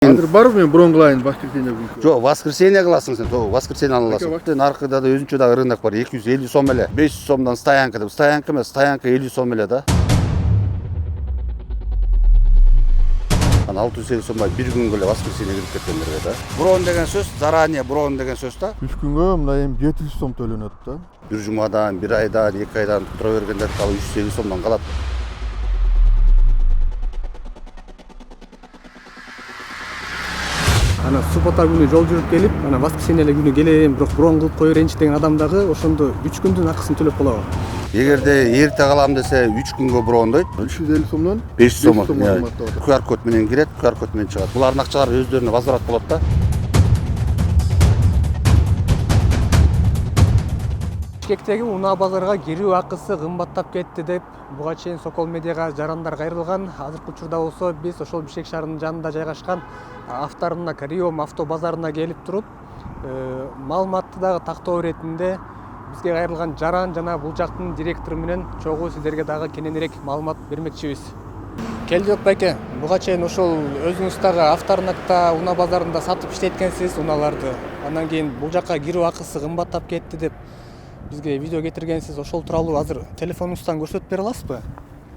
Азыр барбы мен броң кылайын воскресенье күнкү? Жок, воскресенье кыласың сен, воскресенье аласың. Наркыда да өзүнчө дагы рынок бар. 250 сом эле. 500 сомдон стоянка деп. Стоянка эмес, стоянка 50 сом эле да. Ана 650 сомго бир күнгө эле воскресенье кирип кеткендерге да. Броун деген сөз, заранее броун деген сөз да. 3 күнгө мындай эми 700 сом төлөнөт да. Бир жумадан, бир айдан, 2 айдан тура бергендер ал 350 сомдон калат. Ана суббота күнү жол жүрүп келип, ана воскресенье күнү келем, бирок броң кылып кое берейинчи деген адам дагы ошондо 3 күндүн акысын төлөп болобу? Эгерде эрте калам десе 3 күнгө броундойт. 350 сомдон 500 сом. кымбаттап атат. QR код менен кирет, QR код менен чыгат. Булардын акчалары өздөрүнө возврат болот да. Бишкектеги унаа базарга кирүү акысы кымбаттап кетти деп буга чейин Сокол медиага жарандар кайрылган. Азыркы учурда болсо биз ошол Бишкек шаарынын жанында жайгашкан авторынок Риом авто базарына келип туруп, маалыматты дагы тактоо иретинде бизге кайрылган жаран жана бул жактын директору менен чогуу сиздерге дагы кененирээк маалымат бермекчибиз. Келдик байке, буга чейин ошол өзүңүз дагы авторынокто унаа базарында сатып иштеткенсиз унааларды. Андан кийин бул жакка кирүү акысы кымбаттап кетти деп бизге видео кетиргенсиз. Ошол тууралуу азыр телефонуңуздан көрсөтүп бере аласызбы?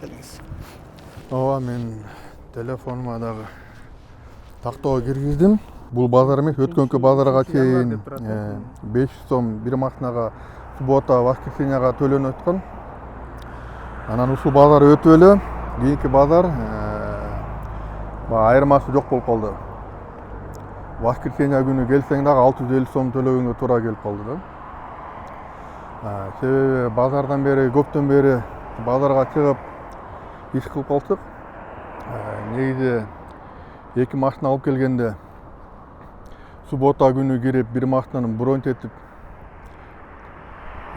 Келиңиз. Ооба, мен телефонума дагы тактоо киргиздим. Бул базар эмес, өткөнкү базарга чейин 500 сом бир машинага суббота, воскресеньега төлөнүп аткан. Анан ушул базар өтүп эле кийинки базар айырмасы жок болуп калды. Воскресенье күнү келсең дагы 650 сом төлөгөнгө туура келип калды да. Себеби базардан бери көптөн бери базарга чыгып иш кылып калсак, негизи 2 машина алып келгенде суббота күнү кирип бир машинаны броньтетип,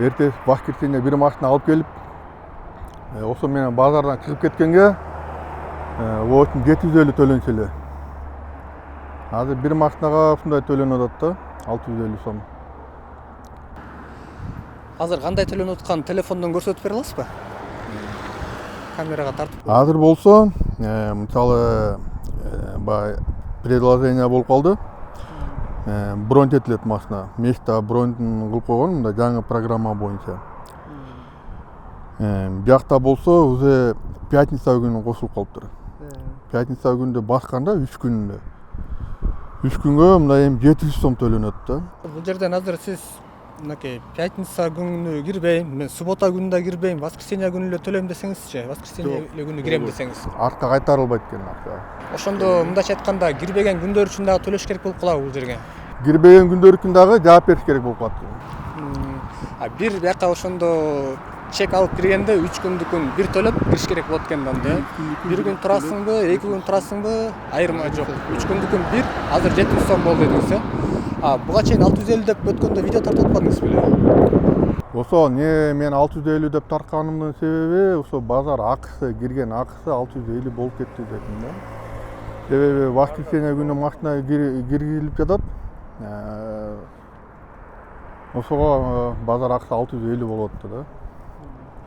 эртеси воскресенье бир машина алып келип, ошо менен базардан чыгып кеткенге 750 төлөнсө эле. Азыр бир машинага ушундай төлөнүп атат да, 650 сом. Азыр кандай төлөнүп аткан телефондон көрсөтүп бере аласызбы? Камерага тартып. Азыр болсо, мисалы баягы предложение болуп калды. Броньтетилет машина. Место бронь кылып койгон, мындай жаңы программа боюнча. Биякта болсо уже пятница күнү кошулуп калыптыр. Пятница күндө басканда 3 күндө. 3 күнгө мындай эми 700 сом төлөнөт да. Бул жерден азыр сиз мынакей пятница күнү кирбейм, мен суббота күнү кирбейм, воскресенье күнү эле төлөйм десеңизчи, воскресенье күнү кирем десеңиз. Артка кайтарылбайт экен акча. Ошондо мындайча айтканда кирбеген күндөр үчүн дагы төлөш керек болуп калабы бул жерге? Кирбеген күндөр үчүн дагы жооп бериш керек болуп калат. Бир бияка ошондо чек алып киргенде 3 күндүкүн бир төлөп кириш керек болот экен да. Бир күн турасыңбы, 2 күн турасыңбы, айырма жок. 3 күндүкүн бир, азыр 700 сом болду дедиңиз, буга чейин 650 деп өткөндө видео тартып атпадыңыз беле? Ошо мен 650 деп тартканымдын себеби ошо базар акысы, кирген акысы 650 болуп кетти дедим да. Себеби воскресенье күнү машина киргизилип жатат. Ошого базар акысы 650 болот да.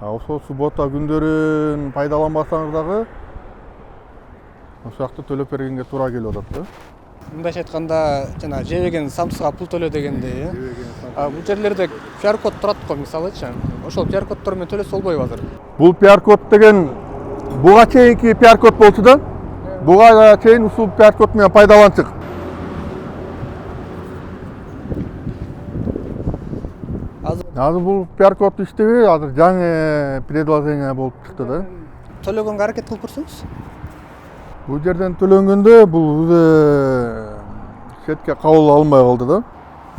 Ошо суббота күндөрүн пайдаланбасаңыз дагы ошол жакта төлөп бергенге туура келип атат да. Мындайча айтканда, жана жебеген самсыга пул төлө дегендей, бул жерлерде QR код турат го, мисалычы. Ошол QR коддор менен төлөсө болбойбу азыр? Бул PR код деген буга чейинки PR код болчу да. Буга чейин ушул PR код менен пайдаланчык. Азыр бул PR код иштебей, азыр жаңы предложение болуп чыкты да. Төлөгөнгө аракет кылып көрсөңүз. Бул жерден төлөнгөндө бул уже четке кабыл алынбай калды да.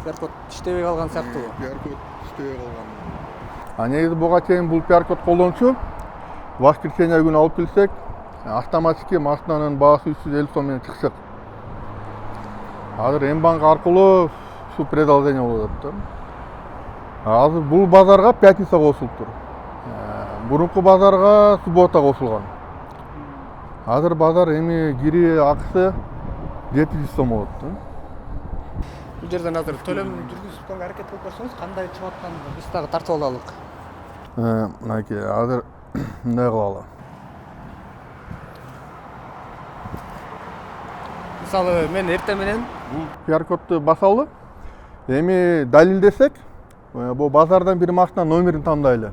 PR код иштебей калган сыяктуу. PR код иштебей калган. Негизи буга чейин бул PR код колдончу. Воскресенье күнү алып келсек, автоматически машинанын баасы 350 сом менен чыкчак. Азыр Мбанк аркылуу ушул предложение болуп атат да. Азыр бул базарга пятница кошулуптур. Мурунку базарга суббота кошулган. Азыр базар эми кири акысы 700 сом болот да. Бул жерден азыр төлөм жүргүзүп атканга аракет кылып көрсөңүз, кандай чыгып атканын биз дагы тартып алалык. Мынакей азыр мындай кылалы. мисалы мен эртең менен QR кодду басалы. Эми далилдесек, бул базардан бир машина номерин тандайлы.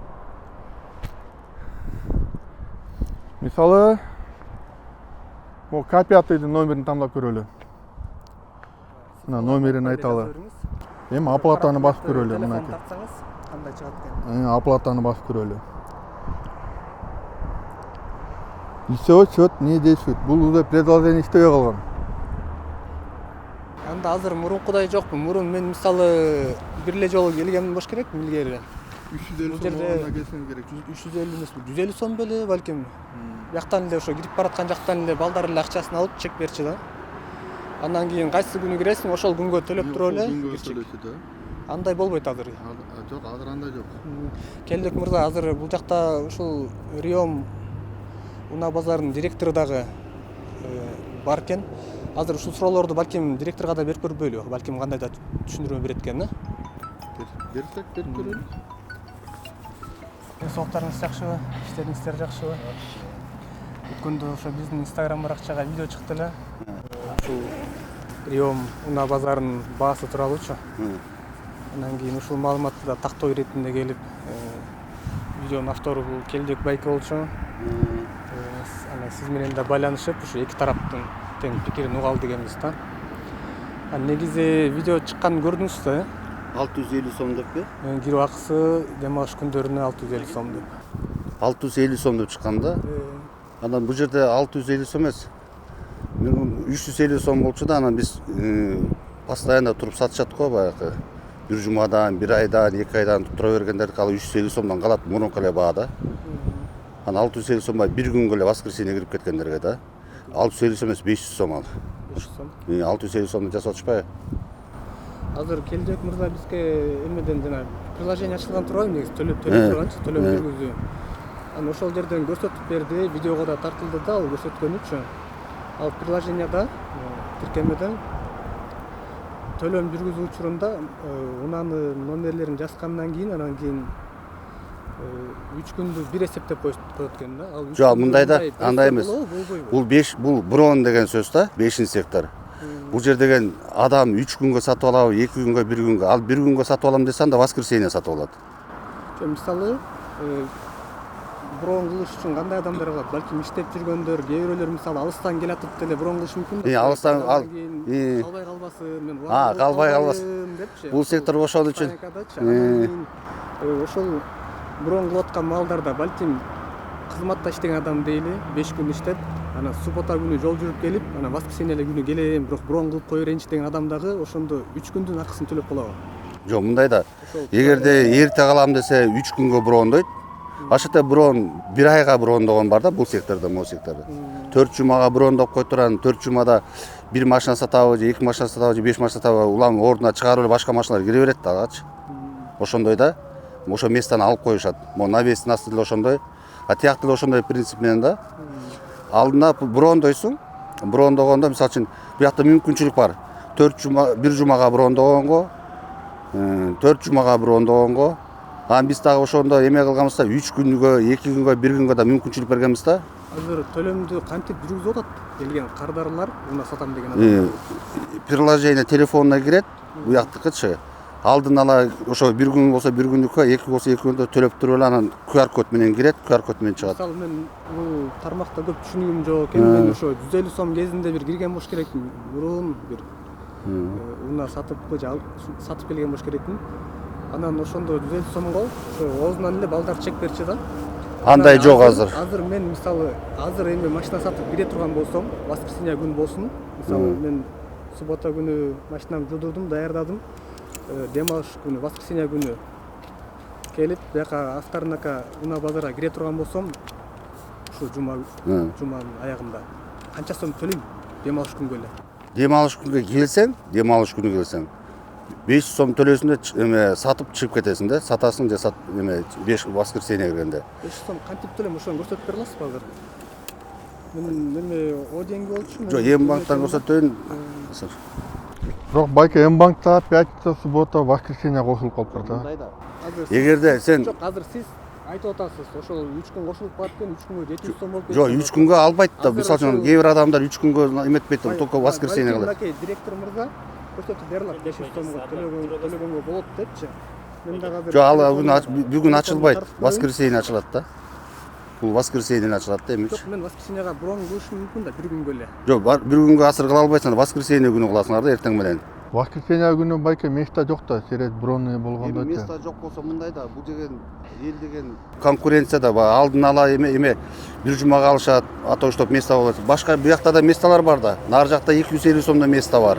Мисалы, бул К5 номерин тандап көрөлү. Мына номерин айталы. Эми оплатаны басып көрөлү. Телефон тартсаңыз кандай чыгат экен? Оплатаны басып көрөлү. Все, счет не действует. Бул уже предложение иштебей калган. Анда азыр мурункудай жокпу. Мурун мен мисалы бир эле жолу келгеним болуш керек илгери. 350 жерде сом келсем керек. 350 эмесби? 150 сом беле балким. Бияктан эле ошо кирип бараткан жактан эле балдар эле акчасын алып чек берчи да. Андан кийин кайсы күнү киресиң, ошол күнгө төлөп туруп эле. Андай болбойт азыр. Жок, азыр андай жок. Келдик мырза, азыр бул жакта ушул Риом Унаа базарынын директору дагы бар экен. Азыр ушул суроолорду балким директорго да берип көрбөйлү, балким кандай да түшүндүрмө берет экен, да? Берсек, берип көрөлү. Соктарыңыз жакшыбы? Иштериңиздер жакшыбы? Өткөндө ошо биздин Instagram баракчага видео чыкты эле. Ушул Риом Унаа базарынын баасы тууралуучу. Андан кийин ушул маалыматты да тактоо иретинде келип, видеонун автору бул Келдик Байке болчу. Ана сиз менен да байланышып, ушу эки тараптын тең пикирин уга алды экенбиз да. Негизи видео чыкканын көрдүңүз да, 650 сом деппи? кирип акысы дем алыш күндөрүнө 650 сом деп. 650 сом деп чыкканда, анан бул жерде 650 сом эмес. 350 сом болчу да, анан биз постоянно туруп сатышат го баягы. Бир жумадан, бир айдан, 2 айдан тура бергендерди ал 350 сомдон калат мурунку эле баада. Анан 650 сом бир күнгө эле воскресенье кирип кеткендерге да. 650 сом эмес, 500 сом ал. 500 сом. 650 сомду жасап атышпайбы? Азыр Келдик мырза бизге эмеден жана приложение ачылган турбайбы негизи төлөп турганчы, төлөм жүргүзүү. Анан ошол жерден көрсөтүп берди, видеого да тартылды да, ал көрсөткөнүчү. Ал приложенияда тиркемеден төлөм жүргүзүү учурунда унаанын номерлерин жазгандан кийин анан кийин 3 күндү бир эсептеп коет экен да. Жок, мындайда андай эмес. Бул брон деген сөз да, 5-сектор. Бул жер деген адам 3 күнгө сатып алабы, 2 күнгө, 1 күнгө. Ал 1 күнгө сатып алам десе анда воскресенье сатып алат. Мисалы брон кылыш үчүн кандай адамдар калат? Балким иштеп жүргөндөр, кээ бирөөлөр мисалы алыстан келатып деле брон кылышы мүмкүн да. Алыстан калбай калбасын, мен калбай калбасын депчи. Бул сектор ошол үчүн. Ошол брон кылып аткан маалдарда балким кызматта иштеген адам дейли, 5 күн иштеп, анан суббота күнү жол жүрүп келип, анан воскресенье күнү келем, бирок брон кылып кое берейинчи деген адам дагы ошондо 3 күндүн акысын төлөп калабы? Жок, мындай да. Эгерде эрте калам десе 3 күнгө брондойт. Ашыта брон 1 айга брондогон бар да бул сектордо, могу сектордо. 4 жумага брондоп кой туран, 4 жумада 1 машина сатабы, же 2 машина сатабы, же 5 машина сатабы, улам ордуна чыгарып эле башка машиналар кире берет дагычы. Ошондой да. Ошо месттен алып коюшат. Могу навестин асты деле ошондой. А тияк деле ошондой принцип менен да. Алдына брондойсуң. Брондогондо мисалы үчүн буякта мүмкүнчүлүк бар. 1 жумага брондогонго, 4 жумага брондогонго. Анан биз дагы ошондо эме кылганбыз да, 3 күнгө, 2 күнгө, 1 күнгө да мүмкүнчүлүк бергенбиз да. Азыр төлөмдү кантип жүргүзүп атат? Келген кардарлар, уна сатам деген адамдар. Приложение телефонуна кирет, буяктыкычы. Алдын ала ошо 1 күн болсо 1 күндүккө, 2 болсо 2 күндө төлөп туруп эле анан QR код менен кирет, QR код менен чыгат. Мисалы мен бул тармакта көп түшүнүгүм жок экен. Мен ошо 150 сом кезинде бир кирген болуш керекмин. Мурун бир уна сатыппы же сатып келген болуш керекмин. Анан ошондо 150 сомго ошо оозунан эле балдар чек берчи да. Андай жок азыр. Азыр мен мисалы азыр эми машина сатып кире турган болсом, воскресенье күн болсун. Мисалы мен суббота күнү машинамды жудурдум, даярдадым. Дем алыш күнү, воскресенье күнү келип, бияка Автарынака Унаа базарга кире турган болсом, ушу жуманын аягында канча сом төлөйм дем алыш күнгө эле? Дем алыш күнгө келсең, 500 сом төлөсүң да эме сатып чыгып кетесиң да, сатасың же эме 5 воскресенье киргенде. 500 сом кантип төлөйм, ошону көрсөтүп бере аласызбы азыр? Мен эме о деньги болчу. Жок, М-банктан көрсөтөйүн. Жок, Байке М-банкта пятница, суббота, воскресенье кошулуп калыптыр да. Эгерде сен Жок, азыр сиз айтып атасыз, ошол 3 күн кошулуп калат экен, 3 күнгө 700 сом болуп кетти. Жок, 3 күнгө албайт да. Азыр Мисалы үчүн ошол- кээ бир адамдар 3 күнгө эметпейт, только воскресенье кылат. Мынакей директор мырза көрсөтүп берилат 500 сомго төлөгөнгө болот депчи. Мен дагы азыр Жок, ал бүгүн ачылбайт. Воскресенье ачылат да. Бул воскресенье ачылат да эмечи. Жок, мен воскресеньега броң кылышым мүмкүн да, бир күнгө эле. Жок, бир күнгө азыр кыла албайсың, воскресенье күнү кыласыңар да эртең менен. воскресенье күнү байке места жок да, серет бронный болгондо. Места жок болсо мындай да, бул деген эл деген конкуренция да бар. Алдын ала эме бир жумага алышат, а то чтоб места болот. Башка биякта да месталар бар да. Нары жакта 250 сомдо места бар.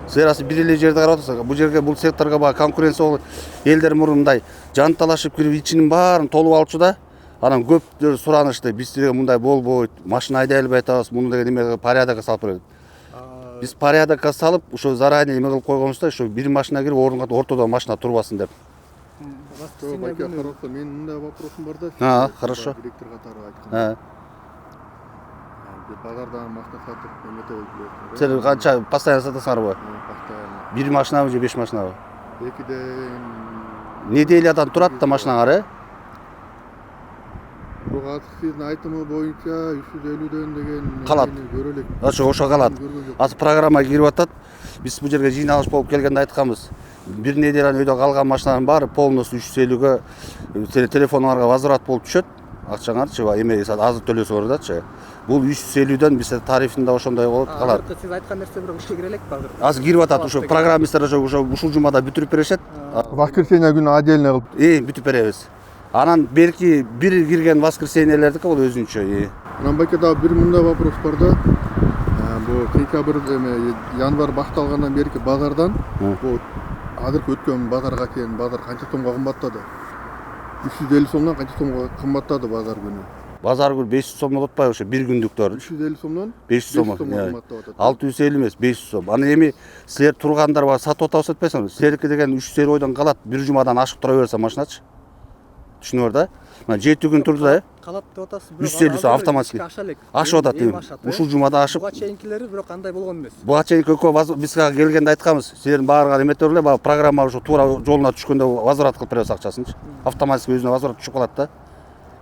Сырасы бир эле жерде карап атасың. Бул жерге бул секторго бар конкуренция болот. Элдер мурундай жанталашып кирип ичинин баарын толуп алчу да. Анан көптөр суранышты. Бизде мындай болбойт. Машина айдай албай атабыз. Муну деген эме порядокко салып берет. Биз порядокко салып, ошо заранее эме кылып койгонбуз да, ошо бир машина кирип орунга ортодо машина турбасын деп. Байке хорошо, менин мындай вопросум бар да. Хорошо. Директор катары айткан. Базардан машина сатып эмете болуп келет. Сен канча постоянно сатасыңарбы? Постоянно. Бир машинабы же 5 машинабы? Экиден Неделядан турат да машинаңар, бирок азыр сиздин айтымы боюнча 350дөн деген Калат. көрө элек. Ошо калат. Азыр программа кирип атат. Биз бул жерге жыйналыш болуп келгенде айтканбыз. Бир неделядан өйдө калган машиналардын баары полностью 350гө телефонуңарга возврат болуп түшөт. Акчаңарчы эме азыр төлөсөңөр дачы. Бул 350дөн биз тарифинде ошондой болот калат. Азыр сиз айткан нерсе бирок ишке кире элекпи азыр? Азыр кирип атат, ошо программисттер ушул жумада бүтүрүп беришет. Воскресенье күнү отдельно кылып. Бүтүп беребиз. Анан берки бир кирген воскресеньелердики бул өзүнчө. Анан байке дагы бир мындай вопрос бар да. Бул сентябрь эме январь башталгандан берки базардан бул азыркы өткөн базарга чейин базар канча сомго кымбаттады? 350 сомдон канча сомго кымбаттады базар күнү? Базар күнү 500 сом болуп атпайбы ошо бир күндүктөр? 350 сомдон 500 сом. кымбаттап атат. 650 эмес, 500 сом. Аны эми силер тургандар бар, сатып атабыз атпайсыңбы? Силердики деген 350 ойдон калат, бир жумадан ашып тура берсе машиначы. Түшүнүп да? Мына 7 күн турду да. Калат деп атасыз. 350 сом автоматически. Ашып атат эми. Ушул жумада ашып. Буга чейинкилери бирок андай болгон эмес. Буга чейин көкө бизге келгенде айтканбыз. Силердин баарыгын эметер эле, программа ушу туура жолуна түшкөндө возврат кылып беребиз акчасынчы. Автоматически өзүнө возврат түшүп калат да.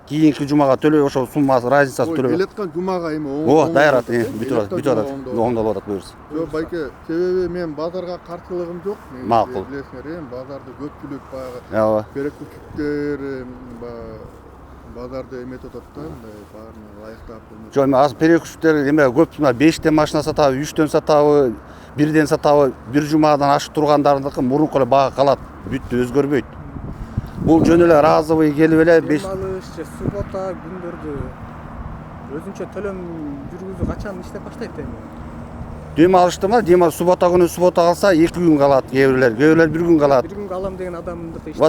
Кийинки жумага төлөй ошол суммасы разницасы төлөй. Келаткан жумага эми даярат, бүтүп атат. Оңдолуп атат буюрса. Жок байке, себеби мен базарга каршылыгым жок. Макул. Билесиңер, базарды көпчүлүк баягы Ооба. перекупщиктер базарды эметип атат да, мындай баарын ылайыктап. Жок, эми азыр перекупщиктер эме көп 5тен машина сатабы, 3төн сатабы, 1ден сатабы, бир жумадан ашып тургандардыкы мурунку эле баа калат, бүттү, өзгөрбөйт. Бул жөн эле разовый келип эле 5 Демалыш же суббота күндөрдү өзүнчө төлөм жүргүзүү качан иштеп баштайт эми? дем алыштыма, суббота күнү суббота калса 2 күн калат, кээ бирлер 1 күн калат. Бир күнгө алам деген адамдыкы иштеп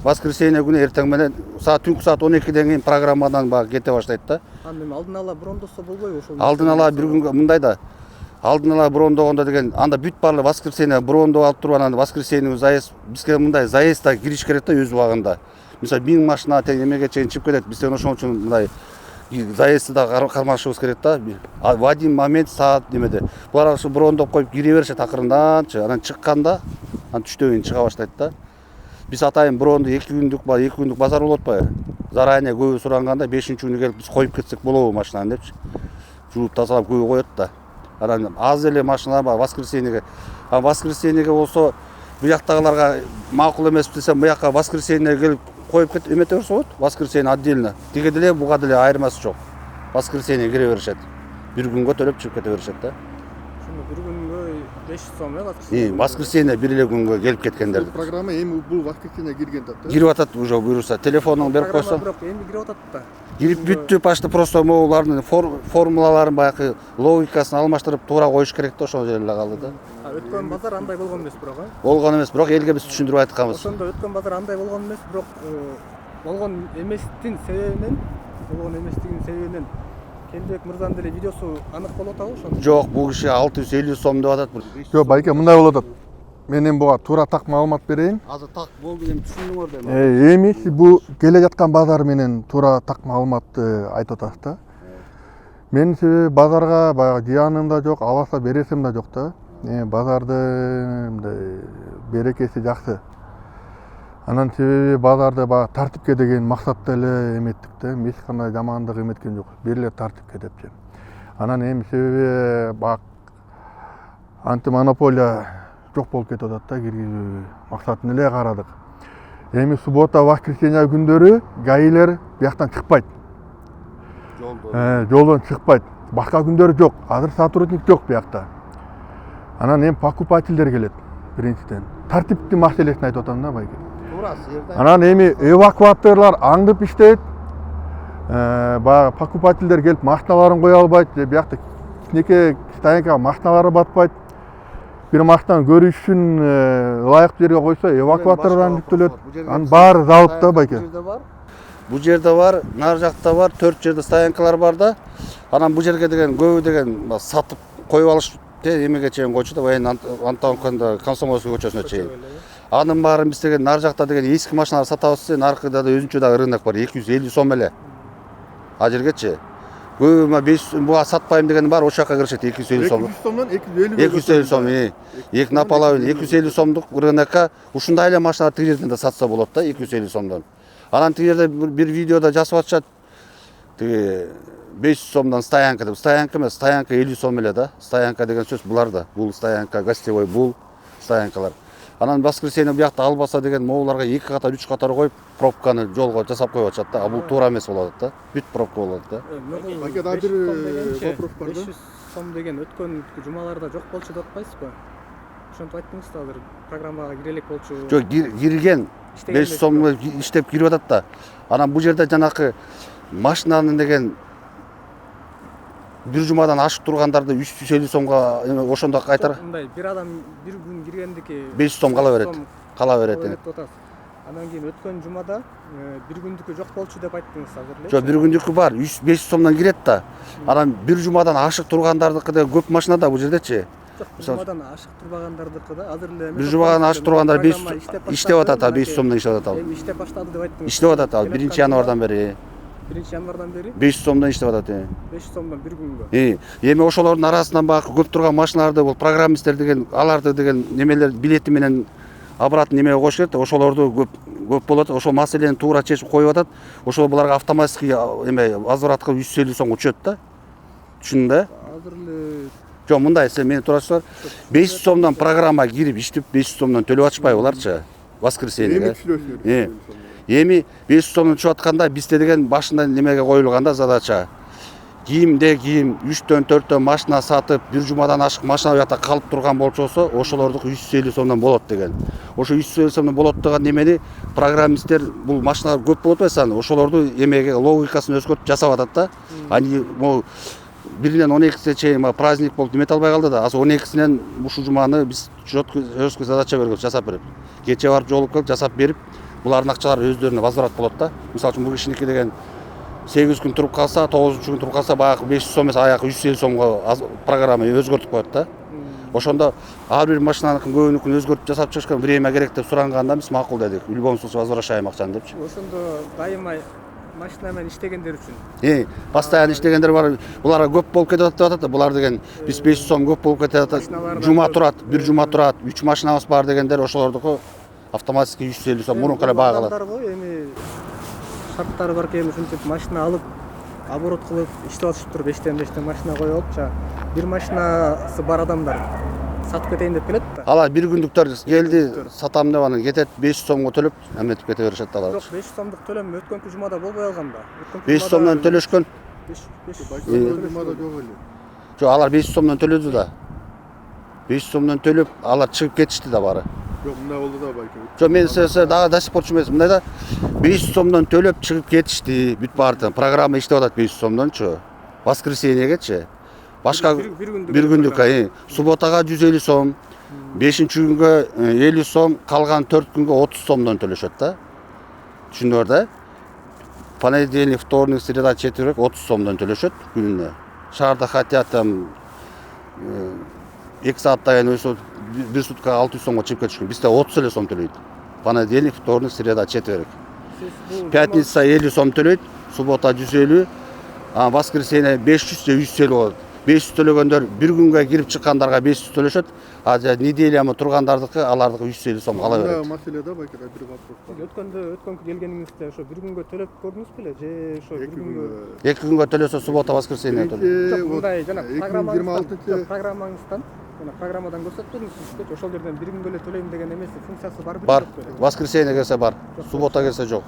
Воскресенье күнү эртең менен түнкү саат 12ден кийин программадан баягы кете баштайт да. Аны эми алдын ала брондосо болбойбу ошол? Алдын ала бир күнгө мындай да. Алдын ала брондогондо деген анда бүт баары воскресенье брондоп алып туруп анан воскресенье заезд бизге мындай заездда кириш керек да өз убагында. Мисалы 1000 машина тең эмеге чейин чыгып кетет. Бизден ошон үчүн мындай заездди да кармашыбыз керек да. В один момент саат немеде. Булар ошо брондоп коюп кире беришет акырынданчы. Анан чыкканда анан түштөн кийин чыга баштайт да. Биз атайын бронду 2 күндүк базар болуп атпайбы? Заранее көбү суранганда 5-күнү келип биз коюп кетсек болобу машинаны депчи. Жууп тазалап көбү коет да. Анан аз эле машиналар бар воскресеньеге. Воскресеньеге болсо буяктагыларга макул эмес десем, буякка воскресенье келип коюп кетип эмете берсе болот. Воскресенье отдельно. Тиге деле буга деле айырмасы жок. Воскресенье кире беришет. Бир күнгө төлөп чыгып кете беришет да. Ошондо бир күнгө 500 сом воскресенье. Воскресенье бир эле күнгө келип кеткендер. Программа эми бул воскресенье кирген да. Кирип атат уже буюрса, телефонуң берип койсоң. Бирок эми кирип атат да. Кирип бүттү, почти просто могулардын формулаларын баягы логикасын алмаштырып туура коюш керек да, ошол жерде калды да. Өткөн базар андай болгон эмес бирок, Болгон эмес, бирок элге биз түшүндүрүп айтканбыз. Ошондо өткөн базар андай болгон эмес, бирок болгон эместигин себебинен Келбек мырзанын деле видеосу анык болуп атабы ошондо? Жок, бул киши 650 сом деп атат. Жок байке, мындай болуп атат. Мен эми буга туура так маалымат берейин. Азыр так болду эми түшүндүңөр деп. Эми бул келе жаткан базар менен туура так маалыматты айтып атасыз да. Мен себеби базарга баягы жыяным да жок, аласа бересим да жок да. Базардын мындай берекеси жакшы. Анан себеби базарды баягы тартипке деген максатта эле эметтик да, эч кандай жамандык эметкен жок. Бир эле тартипке депчи. Анан эми себеби баягы антимонополия жок болуп кетип атат да, киргизүү максатын эле карадык. Эми суббота, воскресенье күндөрү гаилер бияктан чыкпайт. Жолдон чыкпайт. Башка күндөрү жок. Азыр сотрудник жок биякта. Анан эми покупательдер келет биринчиден. Тартиптин маселесин айтып атам да байке. Анан эми эвакуаторлор аңдып иштейт. Баягы покупательдер келип машиналарын кое албайт. Биякта кичинекей стоянкага машиналары батпайт. Бир машинаны көрүш үчүн ылайыктуу жерге койсо эвакуатордон жүктөлөт. Анын баары заводто байке. Бул жерде бар, нар жакта бар, 4 жерде стоянкалар бар да. Анан бул жерге деген көбү деген сатып коюп алыш эмеге чейин койчу да, баягы Антоновкада Комсомольский көчөсүнө чейин. Анын баарын биз деген нар жакта деген эски машиналар сатабыз десек, наркыда да өзүнчө дагы рынок бар, 250 сом эле. А жергечи. Көбү 500 буга сатпайм деген бар, ошол жака киришет 250 сом. 200 сомдон 250 250 сом, эки наполовин 250 сомдук рынокко ушундай эле машиналар тиги жерден да сатса болот да, 250 сомдон. Анан тиги жерде бир видеодо жазып атышат. Тиги 500 сомдон стоянка деп. Стоянка эмес, стоянка 50 сом эле да. Стоянка деген сөз булар да. Бул стоянка, гостевой бул стоянкалар. Анан воскресенье биякта албаса деген моуларга 2 катар, 3 катар коюп, пробканы жолго жасап коюп атышат да. А бул туура эмес болот да. Бүт пробка болот да. Байке да бир вопрос бар да. 500 сом деген өткөн жумаларда жок болчу деп атпайсызбы? Ошентип айттыңыз да, азыр программага кире элек болчу. Жок, кирген 500 сомго иштеп кирип атат да. Анан бул жерде жанакы машинаны деген бир жумадан ашык тургандарды 350 сомго ошондо кайтар. Мындай бир адам бир күн киргендики 500 сом кала берет. Кала берет. Анан кийин өткөн жумада бир күндүкү жок болчу деп айттыңыз азыр эле. Жок, бир күндүкү бар, 500 сомдон кирет да. Анан бир жумадан ашык тургандардыкы да көп машина да бул жердечи. Жумадан ашык турбагандардыкы да азыр эле. Бир жумадан ашык тургандар 500 иштеп атат, 500 сомдон иштеп атат. Эми иштеп баштады деп айттыңыз. Иштеп атат, 1-январдан бери. 1-январдан бери 500 сомдон иштеп атат. 500 сомдон бир күнгө. Эми ошолордун арасынан багы көп турган машиналарды бул программисттер деген, аларды деген немелер билети менен обратно немеге коюш керек. Ошолорду көп болот. Ошол маселени туура чечип коюп атат. Ошол буларга автоматически эме возврат кылып 150 сомго түшөт да. Түшүндүң да? Азыр эле Жок, мындай сен мени турасыздар. 500 сомдон программа кирип иштеп 500 сомдон төлөп атышпайбы буларчы? Воскресеньеге. Эми 500 сомдон түшүп атканда бизде деген башында немеге коюлганда задача. Кийимде кийим 3-төн 4төн машина сатып, бир жумадан ашык машина буякта калып турган болчосо, ошолордук 150 сомдон болот деген. Ошо 150 сомдон болот деген немени программисттер бул машиналар көп болот эмес, ошолорду эмеге логикасын өзгөртүп жасап атат да. Ани могу биринен 12-сине чейин праздник болуп немете албай калды да. Азыр 12-синен ушул жуманы биз жесткий задача бергенбиз, жасап берип. Кече барып жолуп келип жасап берип, булардын акчалары өздөрүнө возврат болот да. Мисалы үчүн бул кишиники деген 8 күн туруп калса, 9-чу күн туруп калса, баягы 500 сом эмес, аяк 150 сомго программа өзгөртүп коет да. Ошондо ар бир машинаныкын көбүнүкүн өзгөртүп жасап чыгышкан, время керек деп суранганда биз макул дедик. В любом случае возвращаем акчаны депчи. ошондо дайыма машина менен иштегендер үчүн. Постоянно иштегендер бар. Буларга көп болуп кетип атат да. Булар деген биз 500 сом көп болуп кетип атат. Жума турат, бир жума турат, 3 машинабыз бар дегендер ошолордуку автоматически 150 сом мурунку эле баа калат. Эми шарттары бар экен, ушинтип машина алып, оборот кылып иштеп атышыптыр, 5-тен машина коюп алып, бир машинасы бар адамдар сатып кетейин деп келет да. Алар бир күндүктөр келди, сатам деп анан кетет, 500 сомго төлөп, эметип кете беришет алар. Жок, 500 сомдук төлөм өткөнкү жумада болбой алганда. 500 сомдон төлөшкөн. 500 жумада жок эле. Жок, алар 500 сомдон төлөдү да. 500 сомдон төлөп, алар чыгып кетишти да бары. Жок, мындай болду да байке. Жок, мен сиз дагы до сих пор түшүнбөйсүм. Мындай да 500 сомдон төлөп чыгып кетишти. Бүт баардыгы программа иштеп атат 500 сомдончу. Воскресеньегечи. Башка бир күндүк, субботага 150 сом, 5-күнгө 50 сом, калган 4 күнгө 30 сомдон төлөшөт да. Түшүндүңөр да? Понедельник, вторник, среда, четверг 30 сомдон төлөшөт күнүнө. Шаарда хотят там 2 сааттан өсө бир суткага 600 сомго чыгып кетишкен. Бизде 30 эле сом төлөйт. Понедельник, вторник, среда, четверг. Пятница 50 сом төлөйт, суббота 150, а воскресенье 500 же 150 болот. 500 төлөгөндөр бир күнгө кирип чыккандарга 500 төлөшөт. А неделями тургандардыкы алардыкы 350 сом ала берет. Маселе да байке бир вопрос бар. өткөнгө келгениңизде ошо бир күнгө төлөп көрдүңүз беле же ошо бир күнгө 2 күнгө төлөсө суббота воскресенье төлөйт. жок мындай жана 2026 программаңыздан жана программадан көрсөттүңүз ошол жерден бир күнгө эле төлөйм деген эмеси функциясы бар Бар. Воскресенье келсе бар. Суббота келсе жок.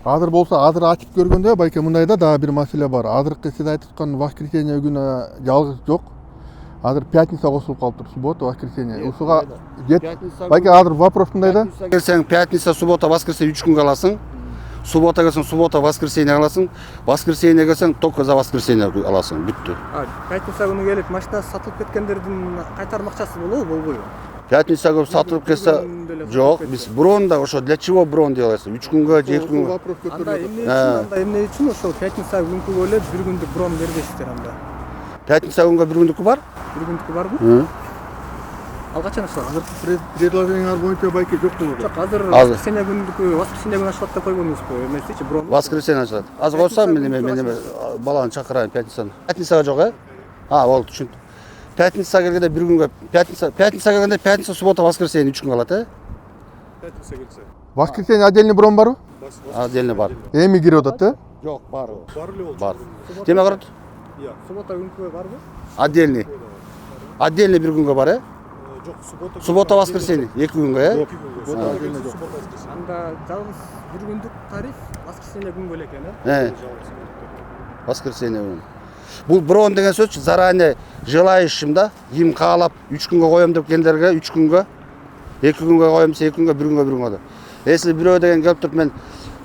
Азыр болсо азыр ачып көргөндө байке мындай да дагы бир маселе бар. Азыркы сиз айтып аткан воскресенье күнү жалгыз жок. Азыр пятница кошулуп калыптыр. Суббота, воскресенье. Ушуга байке азыр вопрос мындай да. Келсең пятница, суббота, воскресенье 3 күнгө аласың. Суббота келсең суббота, воскресенье аласың. Воскресенье келсең только за воскресенье аласың. Бүттү. Пятница күнү келип машинасы сатылып кеткендердин кайтарым акчасы болобу болбойбу? Пятница көп сатылып кетсе жок. Биз бронда ошо для чего брон делается? 3 күнгө, 2 күнгө. Вопрос Анда көтөрүлөт. эмне үчүн ошол пятница күнкүгө эле бир күндүк брон бербейсиздер анда? Пятница күнгө бир күндүкү бар. Бир күндүкү барбы? Ал качан ашылат? Азыр предложениялар боюнча байке жок болот. Жок, азыр воскресенье күнү ашылат деп койбодуңузбу? Эмесичи брон? Воскресенье ачылат. Азыр койсам мен баланы чакырайын пятницаны. Пятницага жок, э? Болду, түшүндүм. Пятница келгенде бир күнгө пятница келгенде пятница, суббота, воскресенье 3 күнгө алат, э? Пятница келсе. Воскресенье отдельный брон барбы? Отдельно бар. Эми кирип атат, э? Жок, бар. Бар эле болчу. Бар. Теме карат? Иә. Суббота күнкүгө барбы? Отдельный. Отдельный бир күнгө бар, э? Жок, суббота. Суббота, воскресенье 2 күнгө, э? Суббота, воскресенье. Анда жалгыз бир күндүк тариф воскресенье күнгө эле экен, э? Воскресенье күнү. Бул брон деген сөзчү заранее желающим да, ким каалап 3 күнгө коем деп келгендерге 3 күнгө, 2 күнгө коем десе 2 күнгө, 1 күнгө, 1 күнгө. Если бирөө деген келип туруп мен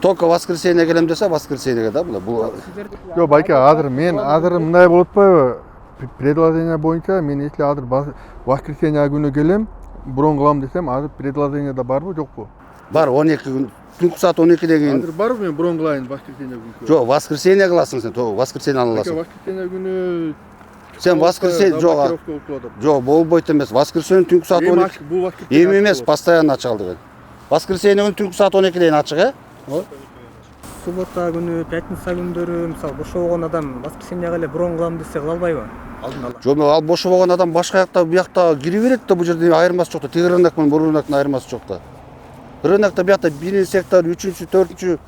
только воскресенье келем десе воскресеньеге да бул. Жок байке азыр мындай болуп атпайбы? Предложение боюнча мен если азыр воскресенье күнү келем, брон кылам десем, азыр предложение да барбы, жокпу? Бар 12 күн. Түнкү саат 12ден кийин. Азыр барбы мен брон кылайын воскресенье күнү? Жок, воскресенье кыласың сен, воскресенье аласың. Воскресенье күнү Сен воскресенье жок, болбойт эмес. Воскресенье түнкү саат 12. Бул воскресенье Эми эмес, постоянно ачык деген. Воскресенье күнү түнкү саат 12ден ачык, э? Суббота күнү, пятница күндөрү, мисалы бошобогон адам воскресеньеге эле брон кылам десе кыла албайбы? Алдын ала. Жок, ал бошобогон адам башка жакта, бuyakta кире берет да, бул жерде айырмасы жок да. Тиги рынок менен бул рыноктун айырмасы жок да. Рынокто бuyakta 1 сектор, 3-чү, 4-чү,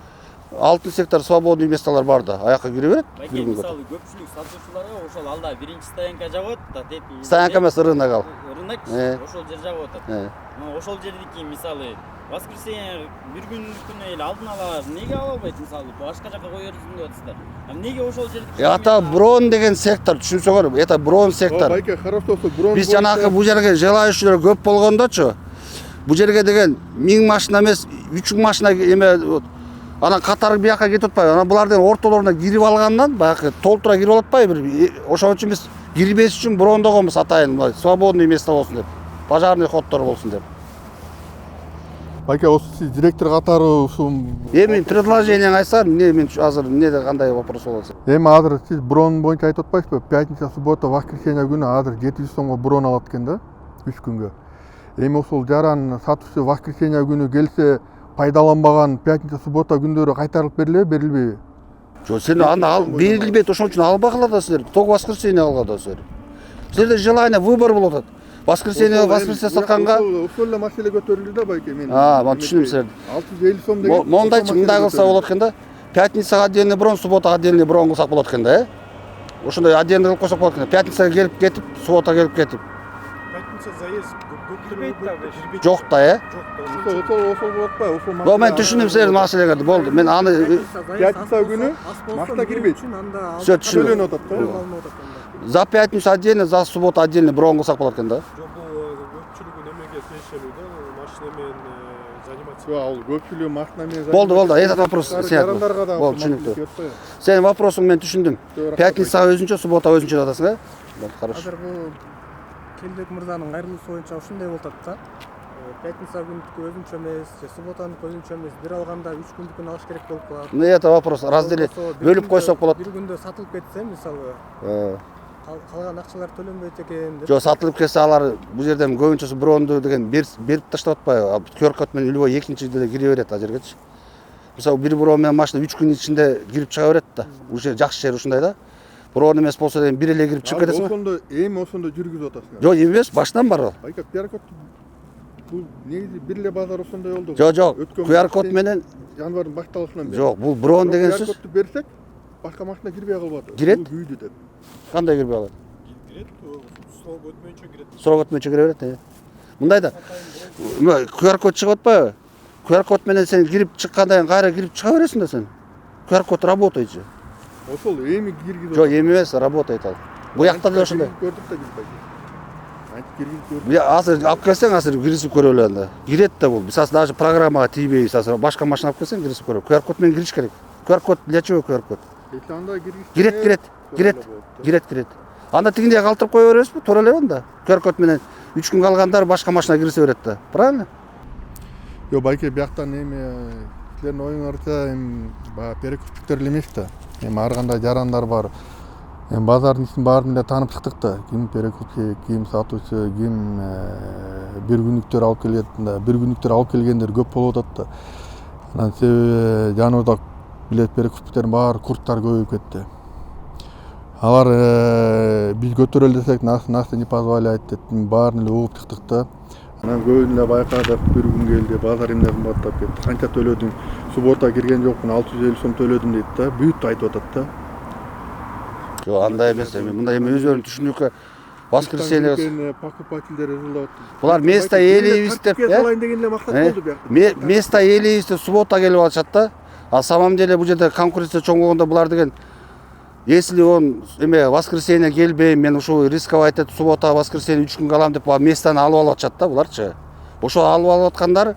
6 сектор свободный месталар бар да. Аяка кире берет. Мисалы көпчүлүк сатуучуларга ошол алда биринчи стоянка жабып атат да. Стоянка эмес, рынок ал. Рынок ошол жер жабып атат. Ошол жердики мисалы воскресенье бир күнүнүкүнө эле алдын ала неге ала албайт мисалы башка жака коерсуң деп атасыздар. Эмнеге ошол жердики? Это брон деген сектор, түшүнсөңөр, это брон сектор. Байке хорошо, брон. Биз жанакы бул жерге желающийлер көп болгондочу. Бул жерге деген 1000 машина эмес, 3000 машина эме анан катары бияка кетип атпайбы? Анан булардын ортолоруна кирип алгандан баягы толтура кирип атпайбы? Ошон үчүн биз кирбеш үчүн брондогонбуз атайын, мындай свободный место болсун деп. Пожарный ходдор болсун деп. Байке сиз директор катары ушул Эми предложениең айтсаң, мен азыр эмнеде кандай вопрос болот? эми азыр сиз брон боюнча айтып атпайсызбы? Пятница, суббота, воскресенье күнү азыр 700 сомго брон алат экен да, 3 күнгө. Эми ошол жаран сатуучу воскресенье күнү келсе, пайдаланбаган пятница, суббота күндөрү кайтарылып берилеби, берилбейби? Жок, сен анда берилбейт, ошон үчүн албагыла да силер. Только воскресенье алгыла да силер. Силерде желание, выбор болуп атат. Воскресенье сатканга ошол эле маселе көтөрүлдү да байке мен. Мен түшүндүм силерди. 650 сом деген. Мондайчы мындай кылса болот экен да. Пятницага отдельный брон, субботага отдельный брон кылсак болот экен да, э? Ошондой отдельный кылып койсок болот экен. Пятницага келип кетип, субботага келип кетип. Пятница заезд. Жок да, э? Ошол болуп атпайбы? Ошол Бо мен түшүндүм силердин маселеңерди. Болду. Мен аны пятница күнү машина кирбейт. Всё түшүндүм. Төлөнүп атат да. За пятницу отдельно, за субботу отдельно брон кылсак болот экен да. Жок, бул көпчүлүгү немеге тиешелүү да, машина менен заниматься. Ал көпчүлүгү машина менен. Болду, этот вопрос сен. Болду, түшүнүктүү. Сенин вопросуңду мен түшүндүм. Пятницага өзүнчө, суббота өзүнчө деп атасың, э? Болду, хорошо. Азыр бул Келбек мырзанын кайрылуусу боюнча ушундай болуп атат да. Пятница күнүнкү өзүнчө эмес, субботаныкы өзүнчө эмес, бир алганда 3 күндүкүн алыш керек болуп калат. Это вопрос разделить, бөлүп койсок болот. Бир күндө сатылып кетсе, мисалы, калган акчалар төлөнбөйт экен деп. Жок, сатылып кетсе алар бул жерден көбүнчөсү бронду деген берип таштап атпайбы? QR-код менен любой экинчиде эле кире берет ал жергечи. Мисалы, бир брон менен машина 3 күн ичинде кирип чыга берет да. Уже жакшы жер ушундай да. броон эмес болсо эми бир эле кирип чыгып кетесиң. Ошондо эми ошондо жүргүзүп атасың. Жок, эмес, башынан бар ол. Байка QR код бул негизи бир эле базар ошондой болду. Жок, QR код менен январдын башталышынан бери. жок, бул броон деген QR сөз кодду берсек, башка машина кирбей калып атат. Кирет? Бул күйдү деп. кандай кирбей калат? Кирет, срок өтмөйүнчө кирет. Суроо өтмөйчө кире берет. Мындай да. QR код чыгып атпайбы? QR код менен сен кирип чыккандан кийин кайра кирип чыга бересиң да сен. QR код работает же. Ошол эми киргизип. Жок, эми эмес, работает ал. Бу жакта да ошондой. Көрдүк да кирбей. Айтып киргизип көрдүк. Бу азыр алып келсең, азыр киргизип көрө эле анда. Кирет да бул. Мисалы даже программага тийбей, мисалы башка машина алып келсең, киргизип көрө. QR код менен кириш керек. QR код для чего QR код? Эти анда киргизип. Кирет. Анда тигиндей калтырып кое бересизби? Туура эле анда. QR код менен 3 күн калгандар башка машина кирсе берет да. Правильно? Yo байке бияктан эми силердин оюңарча эми баягы перекупчуктер эле эмес да. Эми ар кандай жарандар бар. Эми базардын ичин баарын эле таанып чыктык да. Ким перекупчу, ким сатуучу, ким бир күнүктөр алып келет да. Бир күнүктөр алып келгендер көп болуп атат да. Анан себеби жаныбызда билет перекупчуктердин баары курттар көбөйүп кетти. Алар биз көтөрөлү десек нас не позволяет деп баарын эле угуп чыктык да. Анан көбүн эле байкадык, бир күн келди, базар эмне кымбаттап кетти. Канча төлөдүң? Суббота кирген жокмун, 650 сом төлөдүм дейт да. Бүт айтып атат да. Жок, андай эмес. Эми мындай эми өздөрүнүн түшүнүккө воскресенье покупательдер ызылдап атты. булар место ээлейбиз деп, салайын деген эле максат болду биякта. место ээлейбиз деп суббота келип атышат да. А самом деле бул жерде конкуренция чоң болгондо булар деген если он эме воскресенье келбейм, мен ушул рисковать этип суббота воскресенье 3 күн калам деп местоны алып алып атышат да буларчы. Ошо алып аткандар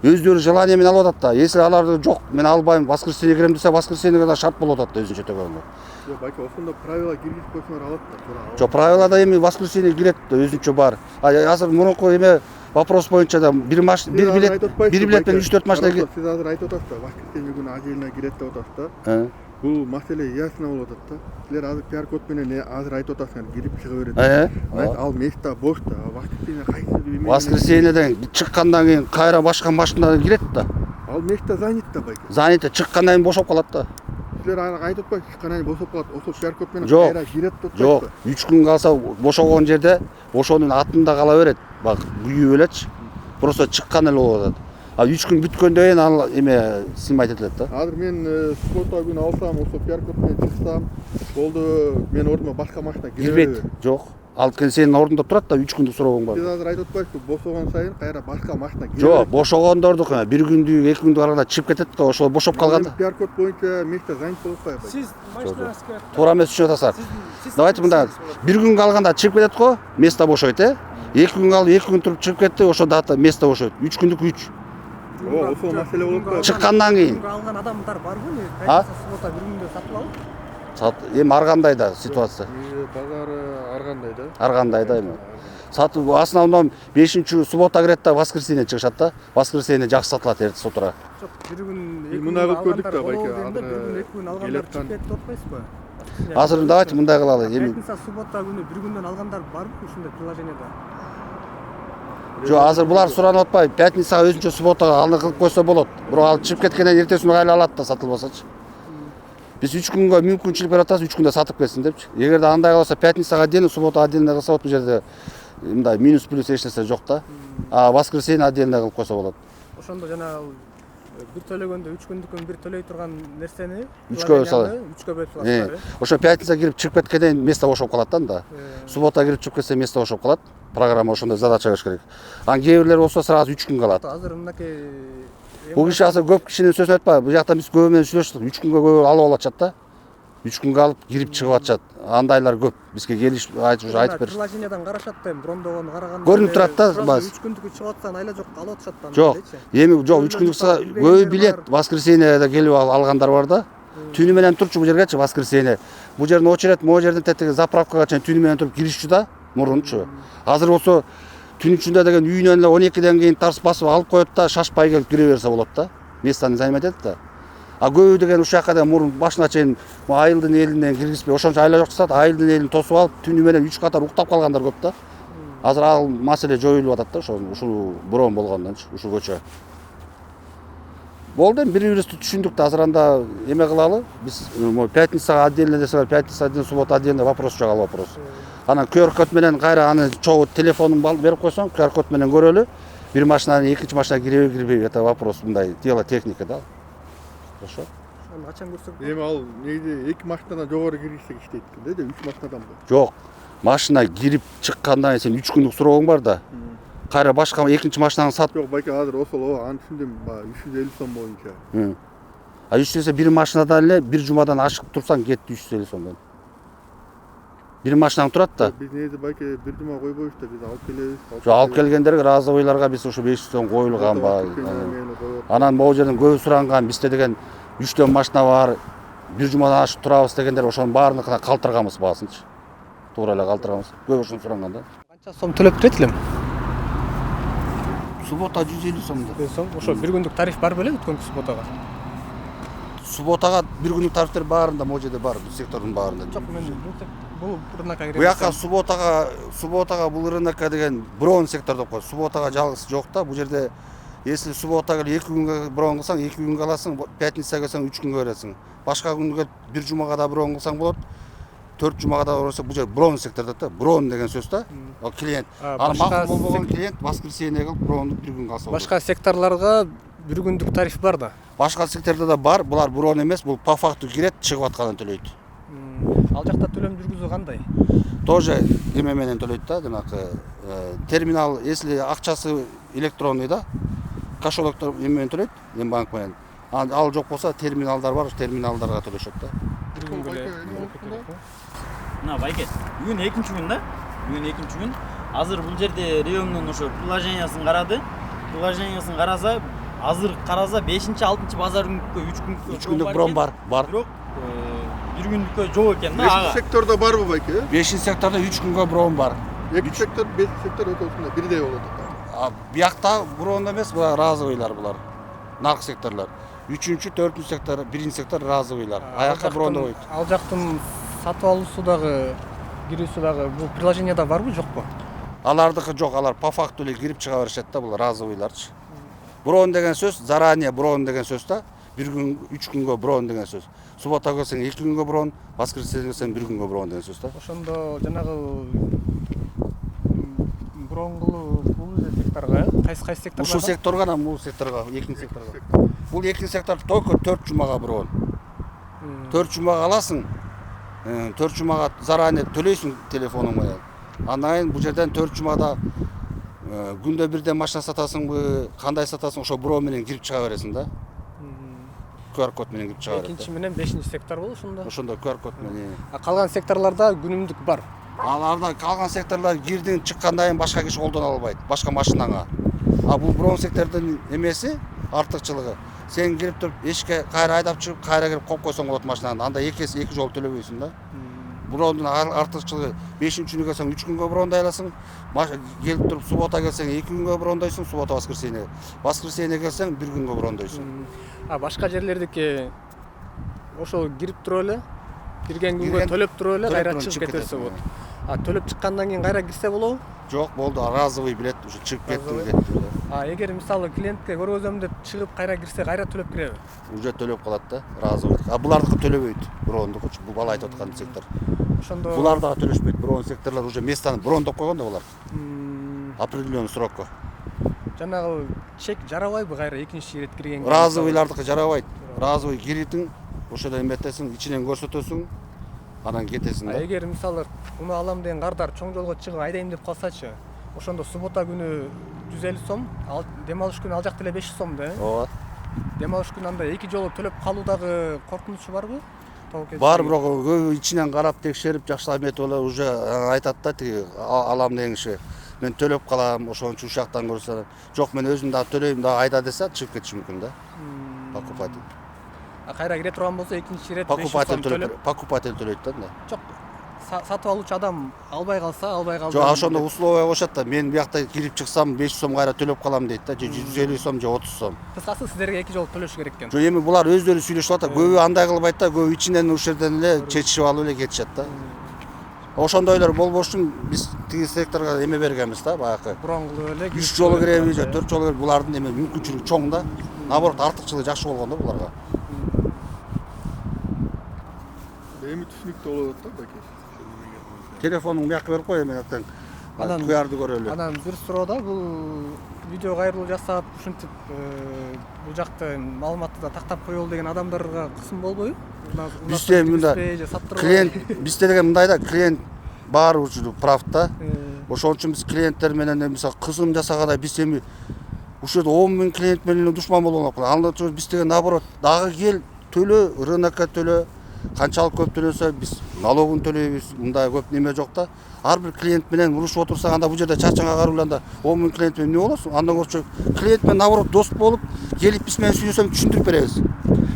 өздөрү желание менен алып атат да. Если алар жок, мен албайм, воскресенье кирем десе, воскресеньеге да шарт болуп атат да өзүнчө төлөгөнгө. Жок, байке ошондо правила киргизип койсоңор алат да. Жок, правилада эми воскресенье кирет да өзүнчө бар. Азыр мурунку эме вопрос боюнча да бир билет менен 3-4 машина кирет. Сиз азыр айтып атасыз да, воскресенье күнү отдельно кирет деп атасыз да. Бул маселе ясно болуп атат да. Силер азыр QR код менен азыр айтып атасыңар, кирип чыга берет. Ал место бош да. Воскресенье кайсы воскресеньеден чыккандан кийин кайра башка машина кирет да. Ал место занят да байке. Занят, чыккандан кийин бошоп калат да. Силер айтып атпайсыз, чыккандан кийин бошоп калат. Ошол QR код менен Жок. кайра кирет деп атпайсыз. Жок, 3 күн калса бошогон жерде ошонун атында кала берет. Бак, күйүп элечи. Просто чыккан эле болуп атат. А 3 күн бүткөндөн кийин ал эме снимать этилет да. Азыр мен суббота күнү алсам, ошол QR код менен чыксам, болду, мен ордума башка машина кирбейт. Жок. Ал сенин ордуңда турат да 3 күндүк суроогуң бар. Сиз азыр айтып атпайсызбы, бошогон сайын кайра башка машина кире. Жок, бошогондордук бир күндүк, 2 күндүк арада чыгып кетет да, ошол бошоп калганда. QR код боюнча место занят болуп атпайбы? Сиз машинаңыз керек. Туура эмес түшүнүп атасыздар. Давайте мындай, бир күн калганда чыгып кетет го, место бошойт, 2 күн калып, 2 күн туруп чыгып кетти, ошо дата место бошойт. 3 күндүк 3. Ошол маселе болуп атпайбы? Чыккандан кийин. Алган адамдар барбы? Суббота бир күндө сатып алып? Эми ар кандай да ситуация. Базар ар кандай да? Ар кандай да эми. Сатып основном 5-суббота кирет да, воскресенье чыгышат да. Воскресенье жакшы сатылат эртең утура. Жок, бир күн, Biz muna kılıp gördük de belki бир күн, 2 күн алгандар geletken- чыгып кетти деп атпайсызбы? Азыр давайте мындай кылалы. Эми Пятница, суббота күнү бир күндөн алгандар барбы ушундай приложениеде? жок, азыр булар суранып атпайбы. Пятницага өзүнчө субботага аны кылып койсо болот. Бирок ал чыгып кеткенден эртесине кайра алат да сатылбасачы. Биз 3 күнгө мүмкүнчүлүк берип атабыз, 3 күндө сатып кетсин депчи. Эгерде андай кылса пятницага отдельно, суббота отдельно кылса бул жерде мындай минус плюс эч нерсе жок да. А воскресенье отдельно кылып койсо болот. Ошондо жана бир төлөгөндө 3 күндүккөн бир төлөй турган нерсени 3кө салат. 3кө бөлүп салат. Ошо пятница кирип чыгып кеткенден кийин место бошоп калат да анда. Суббота кирип чыгып кетсе место бошоп калат. Программа ошондой задача бериш керек. Анан кээ бирлер болсо сразу 3 күн калат. Азыр мынакей Бул киши азыр көп кишинин сөзүн айтпайбы. Бул жакта биз көбү менен сүйлөштүк. 3 күнгө көбү алып алышат да. 3 күнгө алып кирип чыгып атышат. Андайлар көп. Бизге келиш айтып бериш. приложениеден карашат да, эми брондогону караганда. Көрүнүп турат да, 3 күндүкү чыгып атсан айла жок алып атышат да. Жок. Эми жок, 3 күндүк көбү билет. Воскресеньеде келип алгандар бар да. Түнү менен турчу бул жергечи воскресенье. Бул жердин очередь, могу жердин тетиги заправкага чейин түнү менен туруп киришчү да, мурунчу. Азыр болсо түн ичинде деген үйүнөн эле 12ден кийин тарс басып алып коет да, шашпай келип кире берсе болот да. Местаны займет этет да. А көбү деген ушул жака да мурун башына чейин айылдын элинен киргизбей, ошончо айла жок десат, айылдын элин тосуп алып, түнү менен 3 катар уктап калгандар көп да. Азыр ал маселе жоюлуп атат да, ушул броон болгондончу, ушул көчө. Болду, бири-бирибизди түшүндүк да, азыр анда эме кылалы. Биз пятницага отдельно десе, пятница отдельно, суббота отдельно, вопрос жок, ал вопрос. Анан QR код менен кайра аны чогуу телефонун берип койсоң, QR код менен көрөлү. Бир машинадан экинчи машина киребей кирбейби, это вопрос, мындай дело техника да. Хорошо. Аны качан көрсөк? Эми ал негизи 2 машинадан жогору киргизсек иштейт экен да, 3 машинаданбы? Жок. Машина кирип чыккандан кийин сен 3 күндүк суроогуң бар да. Кайра башка экинчи машинаны сатып. Жок, байке азыр ошол аны түшүндүм. 350 сом боюнча. А 350 бир машинадан эле бир жумадан ашык турсаң кетти 350 сомдон. Бир машинаң турат да. Биз негизи байке бир жума койбойбуз да, биз алып келебиз. Жо алып келгендерге разовыйларга биз ошо 500 сом коюлганба. Анан могу жерден көбү суранган, бизде деген 3 машина бар. Бир жумадан ашык турабыз дегендер ошонун баарыныкына калтырганбыз баасынчы. Туура эле калтырганбыз. Көбү ошону суранган да. Канча сом төлөп турат элем? Суббота 150 сомдо. 150 сом. Ошо бир күндүк тариф бар беле өткөнкү субботага? Субботага бир күндүк тарифтер баарында могу жерде бар, бул сектордун баарында. Жок, мен бул рынокко кире. Буяка субботага бул рынокко деген брон сектор деп коет. Субботага жалгыз жок да. Бул жерде если субботага 2 күнгө брон кылсаң, 2 күнгө аласың, пятницага келсең 3 күнгө бересиң. Башка күнгө бир жумага да брон кылсаң болот. 4 жумага да болсо бул жер брон секторда да. Брон деген сөз да. Ал клиент. Аны макул болбогон клиент воскресенье кылып бронду бир күнгө алса болот. Башка секторлорго бир күндүк тариф бар да. Башка секторда да бар. Булар брон эмес, бул по факту кирет, чыгып атканын төлөйт. Ал жакта төлөм жүргүзүү кандай? Тоже эме менен төлөйт да, демек терминал, если акчасы электронный да, кошелектор эме менен төлөйт, банк менен. Ал жок болсо терминалдар бар, терминалдарга төлөшөт да. Бир күнгө эле. Мына байке, бүгүн экинчи күн да. Бүгүн экинчи күн. Азыр бул жерде райондун ошо приложениясын карады. Приложениясын караса, азыр караса 5-6 базар күнүккө 3 күндүк брон бар. Бирок бир күндүккө жок экен да. 5 секторда барбы байке? 5 секторда 3 күнгө брон бар. 2 сектор, 5 сектор ортосунда бирдей болот. Биякта брон эмес, булар разовыйлар булар. Нарк секторлор. 3-чү, 4-чү сектор, 1-чи сектор разовыйлар. Аякка брондо койт. Ал жактын сатып алуусу дагы, кирүүсү дагы бул приложенияда барбы, жокпу? Алардыкы жок, алар по факту эле кирип чыга беришет да, бул разовыйларчы. Брон деген сөз, заранее брон деген сөз да. Бир күн, 3 күнгө брон деген сөз. Суббота келсең 2 күнгө брон, воскресенье келсең 1 күнгө брон деген сөз да. Ошондо жанагы брон кылуу бул секторго, кайсы секторго? Ушул секторго анан бул секторго, экинчи секторго. Бул экинчи сектор только 4 жумага брон. 4 жумага аласың. 4 жумага заранее төлөйсүң телефонуң менен. Андан кийин бул жерден 4 жумада күндө бирден машина сатасыңбы, кандай сатасың, ошо брон менен кирип чыга бересиң да. QR код менен кирип чыга берет. Экинчи менен 5-чи сектор болот ошондо. Ошондо QR код менен. Калган секторлордо күнүмдүк бар. Аларда калган секторлор кирдиң, чыккандан кийин башка киши колдоно албайт, башка машинаңа. А бул брон сектордун эмеси, артыкчылыгы. Сен кирип туруп эшикке кайра айдап чыгып, кайра кирип коюп койсоң болот машинаны. Анда эки жолу төлөбөйсүң да. Брондун артыкчылыгы 5-күнү келсең 3 күнгө брондай аласың. Келип туруп суббота келсең 2 күнгө брондойсуң, суббота воскресенье. Воскресенье келсең 1 күнгө брондойсуң. Башка жерлердики ошол кирип туруп эле, кирген күнгө төлөп туруп эле кайра чыгып кетесе болот. Төлөп чыккандан кийин кайра кирсе болобу? Жок, болду, разовый билет, уже чыгып кеттим кетти. Эгер мисалы клиентке көргөзөм деп чыгып кайра кирсе, кайра төлөп киреби? Уже төлөп калат да, разовый. Булардыкы төлөбөйт, брондуку, бул бала айтып аткан сектор. Ошондо Булар дагы төлөшпөйт, брон секторлор уже местаны брондоп койгон да булар. Определенный срокко. жанагы чек жарабайбы кайра экинчи ирет кирген? Разовыйлардыкы жарабайт. Разовый киритиң, ошодо эметесиң, ичинен көрсөтөсүң, анан кетесиң да. Эгер мисалы уну алам деген кардар чоң жолго чыгып айдайм деп калсачы, ошондо суббота күнү 150 сом, ал дем алыш күнү ал жакта эле 500 сом да. Ооба. Дем алыш күнү анда эки жолу төлөп калуу дагы коркунучу барбы? Бар, бирок көбү ичинен карап текшерип жакшылап эметип алып уже айтат да, тиги алам деген киши. Мен төлөп калам, ошон үчүн ушактан көрсө. Жок, мен өзүм да төлөйм да айда десе чыгып кетиши мүмкүн да. Покупатель. Кайра кире турган болсо экинчи ирет 500 сом төлөп. Покупатель төлөйт да. Жок, сатып алуучу адам албай калса, албай калса. Жок, ошондо условия коюшат да. Мен биякта кирип чыксам 500 сом кайра төлөп калам дейт да, же 150 сом, же 30 сом. Кыскасы сиздерге эки жолу төлөш керек экен. Жок, эми булар өздөрү сүйлөшүп атат, көбү андай кылбайт да, көбү ичинен ушул жерден эле чечишип алып эле кетишет да. Ошондойлор болбош үчүн биз тиги секторго эме бергенбиз да, баягы. Бурангылуу эле 3 жолу киребиз же 4 жолу киребиз. Булардын эме мүмкүнчүлүгү чоң да. Наоборот, артыкчылыгы жакшы болгон да буларга. Эми түшүнүктүү болуп атат да байке. Телефонуңду бияка берип кой, эми ертең Анан- куярды көрөлү. Анан бир суроодо бул видео кайрылуу жасап ушинтип бул жакта маалыматты да тактап коелу деген адамдарга кысым болбойбу? Бизде мында клиент, бизде деген мындай да, клиент баары учуру прав да. Ошон үчүн биз клиенттер менен мисалы кысым жасаганда биз эми ушул 10 000 клиент менен душман болуп калат. Анда үчүн биз деген наоборот, дагы кел төлө, рынокко төлө. Канчалык көп төлөсө биз налогун төлөйбүз. Мындай көп неме жок да. Ар бир клиент менен урушуп отурсаң, анда бул жерде чачаңа карууланда 10 000 клиент менен эмне болосуң? Андан көрчү клиент менен наоборот дос болуп, келип биз менен сүйлөсөм түшүндүрүп беребиз.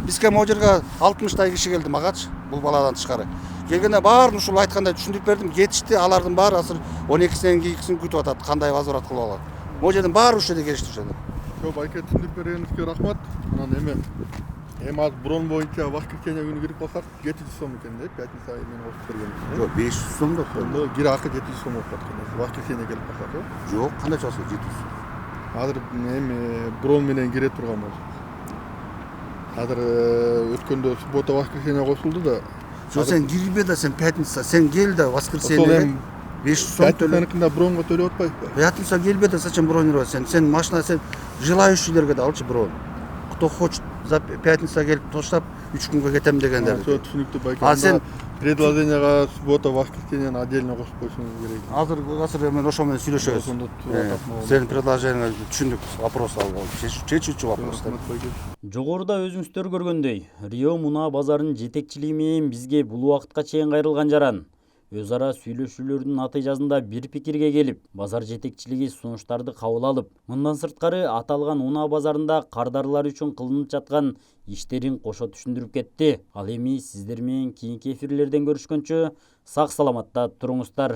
Бизге могу жерге 60 киши келди магачы, бул баладан тышкары. Келгенде баарын ушул айткандай түшүндүрүп бердим, кетишти. Алардын баары азыр 12-синен кийинкисин күтүп атат, кандай возврат кылып алат. Могу жерден баары ушул жерде келишти ошондо. Көп байке түшүндүрүп бергениңизге рахмат. Анан эми азыр брон боюнча воскресенье күнү кирип калсак 700 сом экен да, пятница менен кошуп бергенбиз. Жок, 500 сом да. Ошондо кире акы 700 сом болуп калат экен. Воскресенье келип калсак, Жок, кандай чалса 700. азыр эми брон менен кире турган болсок. Азыр өткөндө суббота воскресенье кошулду да. Жок, сен кирбе да, сен пятница, сен кел да воскресенье. 500 сом төлө. Пятницаныкында бронго төлөп атпайсызбы? Пятница келбе да, зачем бронировать? Сен машина, сен желающийлерге да алчы брон. Кто хочет за пятница келип тоштап 3 күнгө кетем дегендер. Ошо түшүнүктүү байке. А сен предложенияга суббота воскресеньени отдельно кошуп койсоңуз керек. азыр мен ошо менен сүйлөшөбүз. Ошондо турат могу. Сенин предложениеңди түшүндүк, вопрос алып чечүүчү вопрос. Жогоруда өзүңүздөр көргөндөй, Рио Мунаа базарынын жетекчилиги менен бизге бул убакытка чейин кайрылган жаран. Өз ара сүйлөшүүлөрдүн натыйжасында бир пикирге келип, базар жетекчилиги сунуштарды кабыл алып, мындан сырткары аталган унаа базарында кардарлар үчүн кылынып жаткан иштерин кошо түшүндүрүп кетти. Ал эми сиздер менен кийинки эфирлерден көрүшкөнчө сак саламатта туруңуздар.